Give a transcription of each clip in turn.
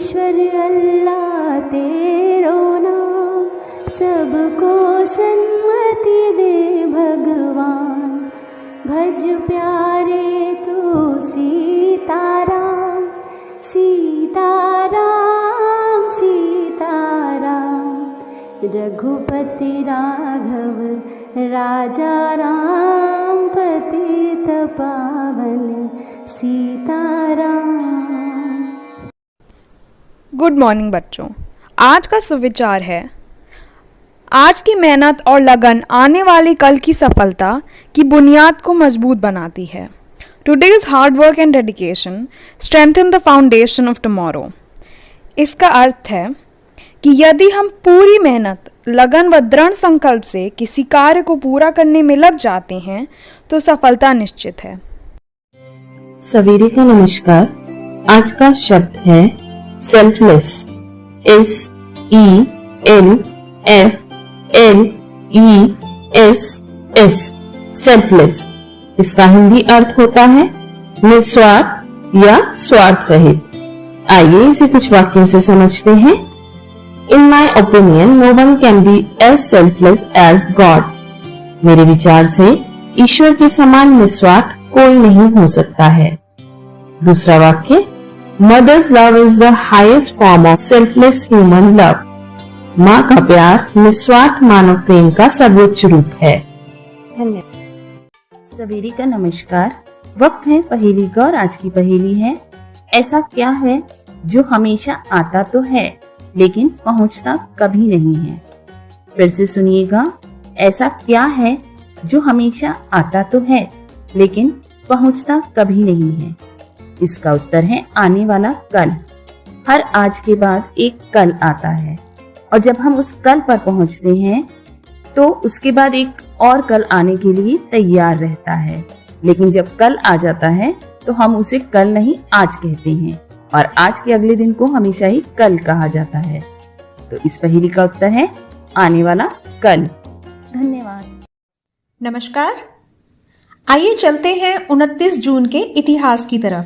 ईश्वर अल्लाह तेरो नाम, सबको सन्मति दे भगवान। भज प्यारे तू सीताराम, सीताराम सीताराम। रघुपति राघव राजा राम, पतित पावन सीताराम। गुड मॉर्निंग बच्चों। आज का सुविचार है, आज की मेहनत और लगन आने वाली कल की सफलता की बुनियाद को मजबूत बनाती है। Today's hard work and dedication strengthen the foundation of tomorrow. इसका अर्थ है कि यदि हम पूरी मेहनत, लगन व दृढ़ संकल्प से किसी कार्य को पूरा करने में लग जाते हैं तो सफलता निश्चित है। सवेरे का नमस्कार। आज का शब्द है सेल्फलेस। SELFLESS selfless. इसका हिंदी अर्थ होता है निस्वार्थ या स्वार्थ रहित। आइए इसे कुछ वाक्यों से समझते हैं। In my opinion no one can be as selfless as God. मेरे विचार से ईश्वर के समान निस्वार्थ कोई नहीं हो सकता है। दूसरा वाक्य, mother's love is the highest form of selfless human love. माँ का प्यार निस्वार्थ मानव प्रेम का सर्वोच्च रूप है। धन्यवाद। सवेरे का नमस्कार। वक्त है पहेली का और आज की पहेली है, ऐसा क्या है जो हमेशा आता तो है लेकिन पहुंचता कभी नहीं है। फिर से सुनिएगा, ऐसा क्या है जो हमेशा आता तो है लेकिन पहुंचता कभी नहीं है। इसका उत्तर है आने वाला कल। हर आज के बाद एक कल आता है और जब हम उस कल पर पहुंचते हैं तो उसके बाद एक और कल आने के लिए तैयार रहता है। लेकिन जब कल आ जाता है तो हम उसे कल नहीं आज कहते हैं और आज के अगले दिन को हमेशा ही कल कहा जाता है। तो इस पहेली का उत्तर है आने वाला कल। धन्यवाद। नमस्कार। आइए चलते हैं 29 जून के इतिहास की तरफ।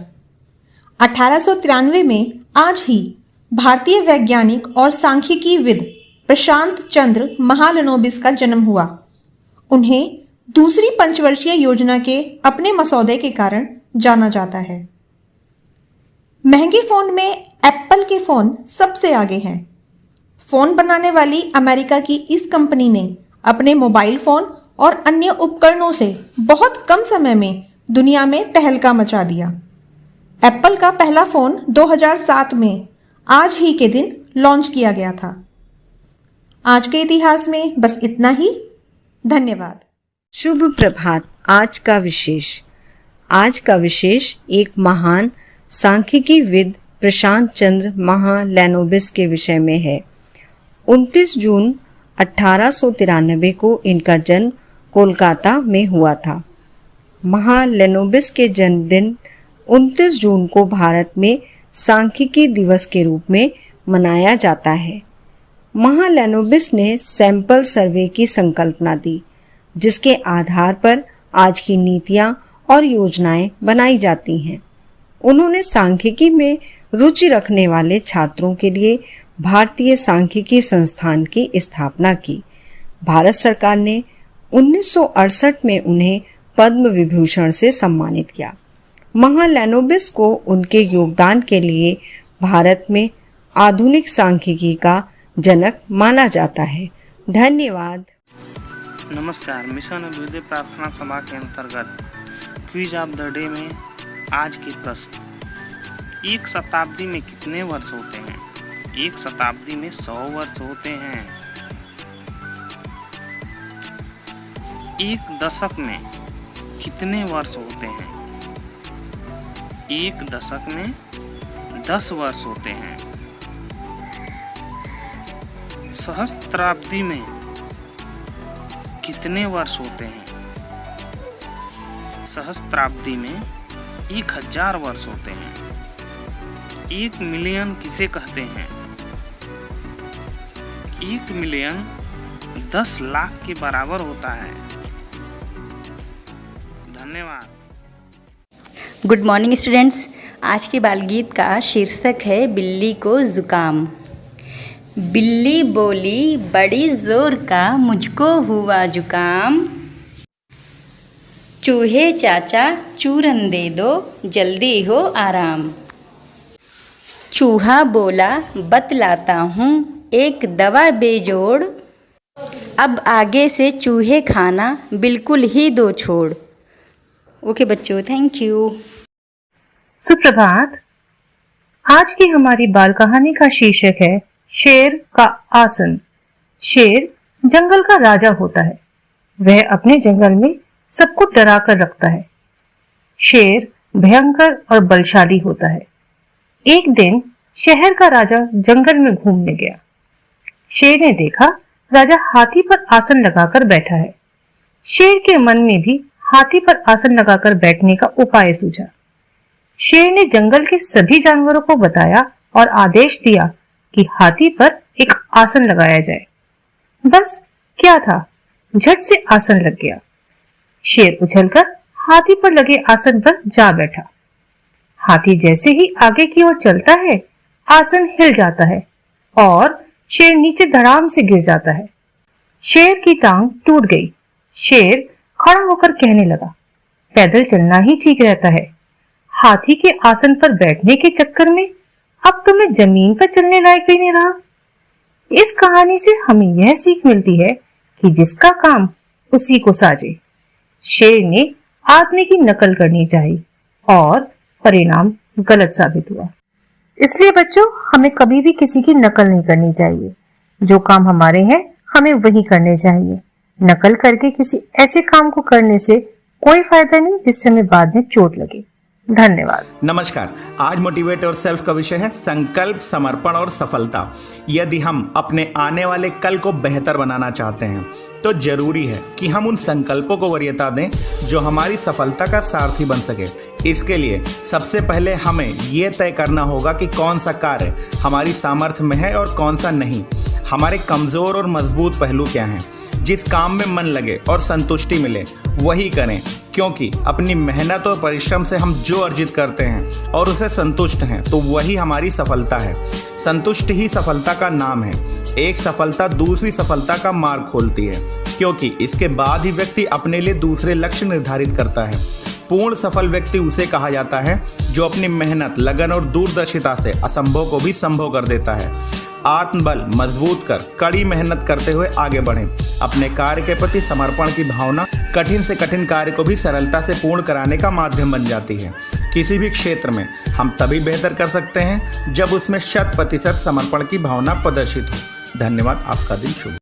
1893 में आज ही भारतीय वैज्ञानिक और सांख्यिकीविद प्रशांत चंद्र महालनोबिस का जन्म हुआ। उन्हें दूसरी पंचवर्षीय योजना के अपने मसौदे के कारण जाना जाता है। महंगे फोन में एप्पल के फोन सबसे आगे हैं। फोन बनाने वाली अमेरिका की इस कंपनी ने अपने मोबाइल फोन और अन्य उपकरणों से बहुत कम समय में दुनिया में तहलका मचा दिया। एप्पल का पहला फोन 2007 में आज ही के दिन लॉन्च किया गया था। आज के इतिहास में बस इतना ही। धन्यवाद। शुभ प्रभात। आज का विशेष एक महान सांख्यिकीविद प्रशांत चंद्र महालनोबिस के विषय में है। 29 जून 1893 को इनका जन्म कोलकाता में हुआ था। महालनोबिस के जन्मदिन 29 जून को भारत में सांख्यिकी दिवस के रूप में मनाया जाता है। महालनोबिस ने सैंपल सर्वे की संकल्पना दी, जिसके आधार पर आज की नीतियां और योजनाएं बनाई जाती हैं। उन्होंने सांख्यिकी में रुचि रखने वाले छात्रों के लिए भारतीय सांख्यिकी संस्थान की स्थापना की। भारत सरकार ने 1968 में उन्हें पद्म विभूषण से सम्मानित किया। महालनोबिस को उनके योगदान के लिए भारत में आधुनिक सांख्यिकी का जनक माना जाता है। धन्यवाद। नमस्कार। मिशन अभ्युदय प्रार्थना सभा के अंतर्गत क्विज ऑफ द डे में आज के प्रश्न, एक शताब्दी में कितने वर्ष होते हैं? एक शताब्दी में 100 वर्ष होते हैं। एक दशक में कितने वर्ष होते हैं? एक दशक में 10 वर्ष होते हैं। सहस्त्राब्दी में कितने वर्ष होते हैं? सहस्त्राब्दी में 1000 वर्ष होते हैं। 1 मिलियन किसे कहते हैं? 1 मिलियन 10 लाख के बराबर होता है। धन्यवाद। Good morning students. आज के बाल गीत का शीर्षक है बिल्ली को जुकाम। बिल्ली बोली बड़ी जोर का मुझको हुआ जुकाम, चूहे चाचा चूरन दे दो जल्दी हो आराम। चूहा बोला बतलाता हूँ एक दवा बेजोड़, अब आगे से चूहे खाना बिल्कुल ही दो छोड़। ओके बच्चों, थैंक यू। सुप्रभात। आज की हमारी बाल कहानी का शीर्षक है शेर का आसन। शेर जंगल का राजा होता है। वह अपने जंगल में सबको डरा कर रखता है। शेर भयंकर और बलशाली होता है। एक दिन शहर का राजा जंगल में घूमने गया। शेर ने देखा राजा हाथी पर आसन लगाकर बैठा है। शेर के मन में भी हाथी पर आसन लगाकर बैठने का उपाय सूझा। शेर ने जंगल के सभी जानवरों को बताया और आदेश दिया कि हाथी पर एक आसन लगाया जाए। बस क्या था, झट से आसन लग गया। शेर उछलकर हाथी पर लगे आसन पर जा बैठा। हाथी जैसे ही आगे की ओर चलता है, आसन हिल जाता है और शेर नीचे धड़ाम से गिर जाता है। शेर की टांग टूट गई। शेर खड़ा होकर कहने लगा, पैदल चलना ही ठीक रहता है। हाथी के आसन पर बैठने के चक्कर में अब तो मैं जमीन पर चलने लायक भी नहीं रहा। इस कहानी से हमें यह सीख मिलती है कि जिसका काम उसी को साजे। शेर ने आदमी की नकल करनी चाहिए और परिणाम गलत साबित हुआ। इसलिए बच्चों, हमें कभी भी किसी की नकल नहीं करनी चाहिए। जो काम हमारे हैं हमें वही करने चाहिए। नकल करके किसी ऐसे काम को करने से कोई फायदा नहीं जिससे हमें बाद में चोट लगे। धन्यवाद। नमस्कार। आज मोटिवेट और सेल्फ का विषय है संकल्प, समर्पण और सफलता। यदि हम अपने आने वाले कल को बेहतर बनाना चाहते हैं तो जरूरी है कि हम उन संकल्पों को वरीयता दें जो हमारी सफलता का सारथी बन सके। इसके लिए सबसे पहले हमें ये तय करना होगा कि कौन सा कार्य हमारी सामर्थ्य में है और कौन सा नहीं। हमारे कमजोर और मजबूत पहलू क्या हैं। जिस काम में मन लगे और संतुष्टि मिले वही करें, क्योंकि अपनी मेहनत और परिश्रम से हम जो अर्जित करते हैं और उसे संतुष्ट हैं तो वही हमारी सफलता है। संतुष्ट ही सफलता का नाम है। एक सफलता दूसरी सफलता का मार्ग खोलती है, क्योंकि इसके बाद ही व्यक्ति अपने लिए दूसरे लक्ष्य निर्धारित करता है। पूर्ण सफल व्यक्ति उसे कहा जाता है जो अपनी मेहनत, लगन और दूरदर्शिता से असंभव को भी संभव कर देता है। आत्मबल मजबूत कर कड़ी मेहनत करते हुए आगे बढ़ें। अपने कार्य के प्रति समर्पण की भावना कठिन से कठिन कार्य को भी सरलता से पूर्ण कराने का माध्यम बन जाती है। किसी भी क्षेत्र में हम तभी बेहतर कर सकते हैं जब उसमें 100% समर्पण की भावना प्रदर्शित हो। धन्यवाद। आपका दिन शुभ।